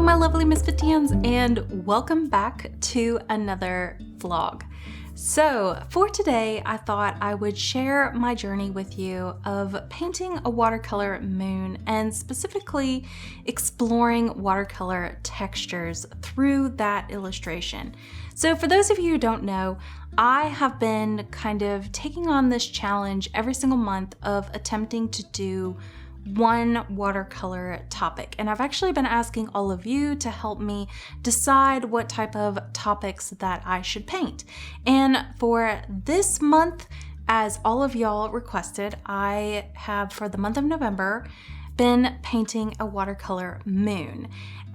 my lovely Misfitians, and welcome back to another vlog. So for today, I thought I would share my journey with you of painting a watercolor moon and specifically exploring watercolor textures through that illustration. So for those of you who don't know, I have been kind of taking on this challenge every single month of attempting to do one watercolor topic, and I've actually been asking all of you to help me decide what type of topics that I should paint. And for this month, as all of y'all requested, I have for the month of November been painting a watercolor moon.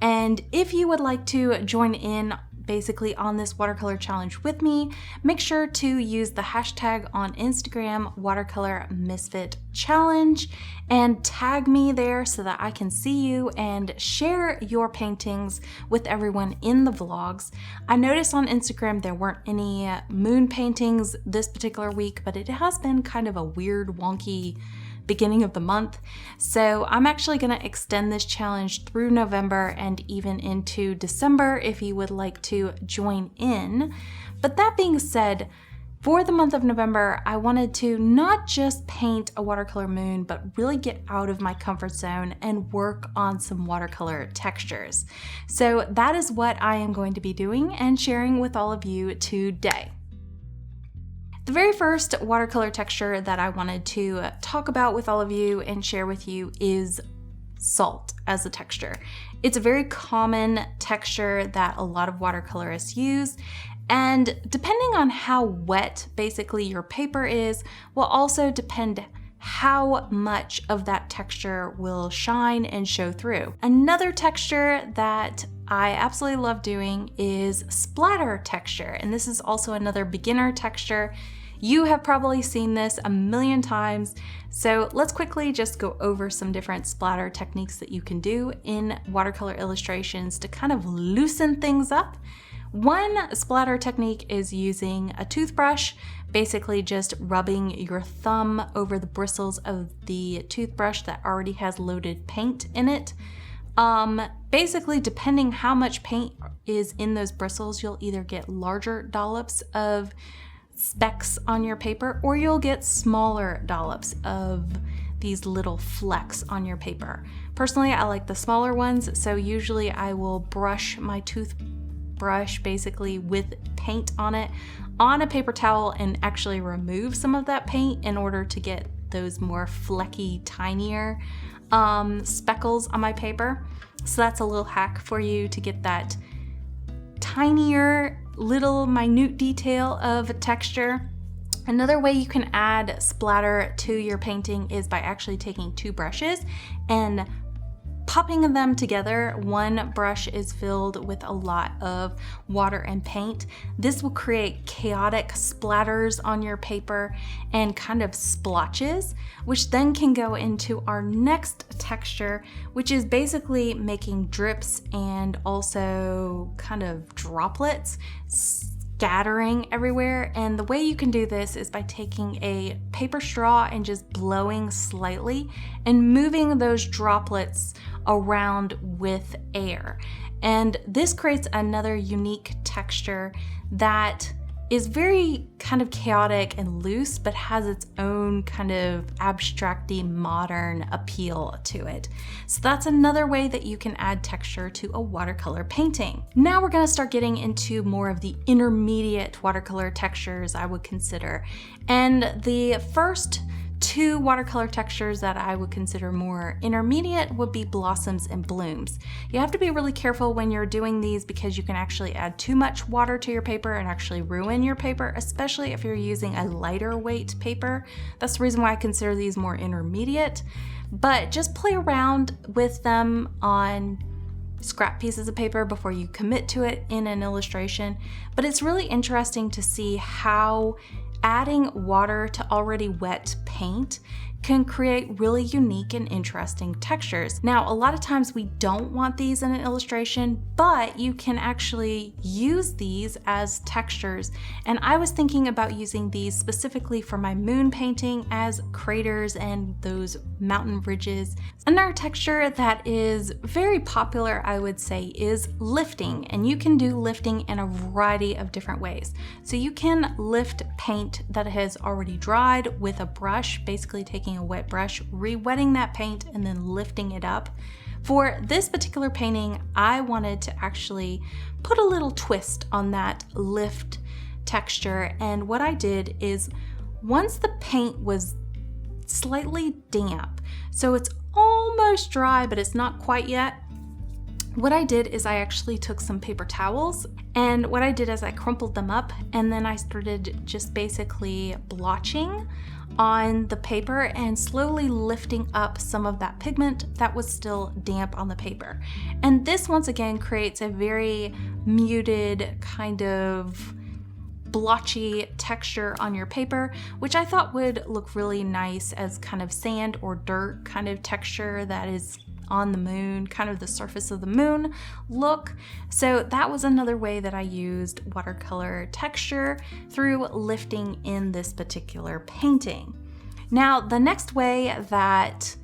And if you would like to join in basically on this watercolor challenge with me, make sure to use the hashtag on Instagram, watercolor misfit challenge, and tag me there so that I can see you and share your paintings with everyone in the vlogs. I noticed on Instagram there weren't any moon paintings this particular week, but it has been kind of a weird, wonky beginning of the month. So I'm actually going to extend this challenge through November and even into December if you would like to join in. But that being said, for the month of November, I wanted to not just paint a watercolor moon, but really get out of my comfort zone and work on some watercolor textures. So that is what I am going to be doing and sharing with all of you today. The very first watercolor texture that I wanted to talk about with all of you and share with you is salt as a texture. It's a very common texture that a lot of watercolorists use, and depending on how wet basically your paper is will also depend how much of that texture will shine and show through. Another texture that I absolutely love doing is splatter texture, and this is also another beginner texture. You have probably seen this a million times, so let's quickly just go over some different splatter techniques that you can do in watercolor illustrations to kind of loosen things up. One splatter technique is using a toothbrush, basically just rubbing your thumb over the bristles of the toothbrush that already has loaded paint in it. Basically, depending how much paint is in those bristles, you'll either get larger dollops of specks on your paper, or you'll get smaller dollops of these little flecks on your paper. Personally, I like the smaller ones, so usually I will brush my toothbrush basically with paint on it on a paper towel and actually remove some of that paint in order to get those more flecky, tinier speckles on my paper. So that's a little hack for you to get that tinier little minute detail of a texture. Another way you can add splatter to your painting is by actually taking two brushes and popping them together. One brush is filled with a lot of water and paint. This will create chaotic splatters on your paper and kind of splotches, which then can go into our next texture, which is basically making drips and also kind of droplets scattering everywhere. And the way you can do this is by taking a paper straw and just blowing slightly and moving those droplets around with air. And this creates another unique texture that is very kind of chaotic and loose, but has its own kind of abstracty modern appeal to it. So that's another way that you can add texture to a watercolor painting. Now we're gonna start getting into more of the intermediate watercolor textures I would consider. And the first two watercolor textures that I would consider more intermediate would be blossoms and blooms. You have to be really careful when you're doing these because you can actually add too much water to your paper and actually ruin your paper, especially if you're using a lighter weight paper. That's the reason why I consider these more intermediate, but just play around with them on scrap pieces of paper before you commit to it in an illustration. But it's really interesting to see how adding water to already wet paint can create really unique and interesting textures. Now, a lot of times we don't want these in an illustration, but you can actually use these as textures. And I was thinking about using these specifically for my moon painting as craters and those mountain ridges. Another texture that is very popular, I would say, is lifting. And you can do lifting in a variety of different ways. So you can lift paint that has already dried with a brush, basically taking a wet brush, re-wetting that paint, and then lifting it up. For this particular painting, I wanted to actually put a little twist on that lift texture. And what I did is, once the paint was slightly damp, so it's almost dry, but it's not quite yet, what I did is I actually took some paper towels, and what I did is I crumpled them up, and then I started just basically blotching on the paper and slowly lifting up some of that pigment that was still damp on the paper. And this once again creates a very muted kind of blotchy texture on your paper, which I thought would look really nice as kind of sand or dirt kind of texture that is on the moon, kind of the surface of the moon look. So that was another way that I used watercolor texture through lifting in this particular painting. Now, the next way that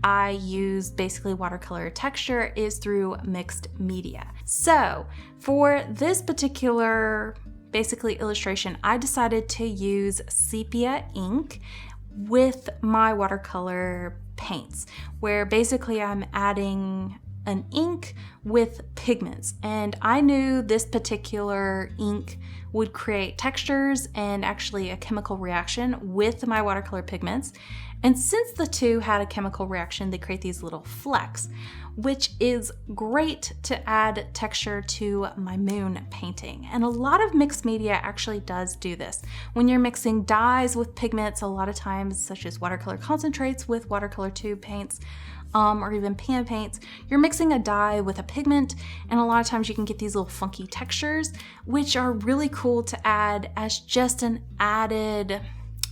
I use basically watercolor texture is through mixed media. So for this particular basically illustration, I decided to use sepia ink with my watercolor paints, where basically I'm adding an ink with pigments. And I knew this particular ink would create textures and actually a chemical reaction with my watercolor pigments. And since the two had a chemical reaction, they create these little flecks, which is great to add texture to my moon painting. And a lot of mixed media actually does do this. When you're mixing dyes with pigments, a lot of times, such as watercolor concentrates with watercolor tube paints, or even pan paints, you're mixing a dye with a pigment, and a lot of times you can get these little funky textures, which are really cool to add as just an added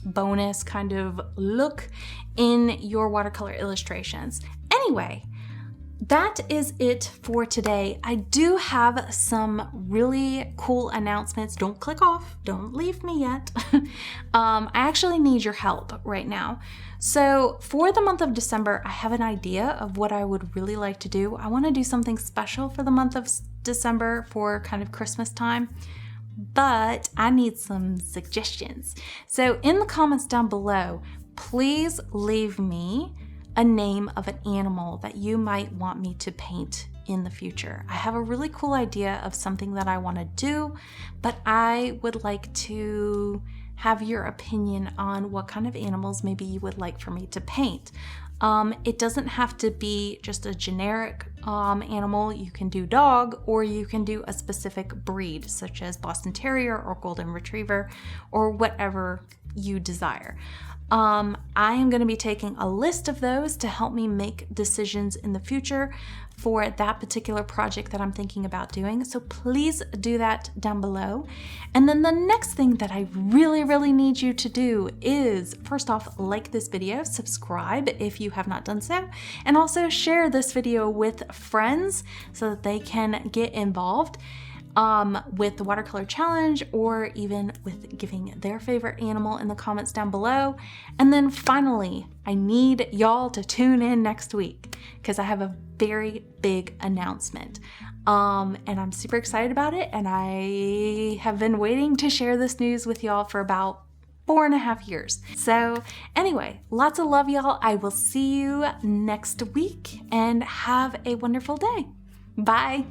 bonus kind of look in your watercolor illustrations. Anyway, that is it for today. I do have some really cool announcements. Don't click off. Don't leave me yet. I actually need your help right now. So for the month of December, I have an idea of what I would really like to do. I want to do something special for the month of December for kind of Christmas time, but I need some suggestions. So in the comments down below, please leave me a name of an animal that you might want me to paint in the future. I have a really cool idea of something that I want to do, but I would like to have your opinion on what kind of animals maybe you would like for me to paint. It doesn't have to be just a generic animal. You can do dog, or you can do a specific breed, such as Boston Terrier or Golden Retriever, or whatever you desire. I am going to be taking a list of those to help me make decisions in the future for that particular project that I'm thinking about doing. So please do that down below. And then the next thing that I really need you to do is, first off, like this video, subscribe if you have not done so, and also share this video with friends so that they can get involved with the watercolor challenge, or even with giving their favorite animal in the comments down below. And then finally, I need y'all to tune in next week because I have a very big announcement. And I'm super excited about it. And I have been waiting to share this news with y'all for about 4.5 years. So anyway, lots of love, y'all. I will see you next week, and have a wonderful day. Bye.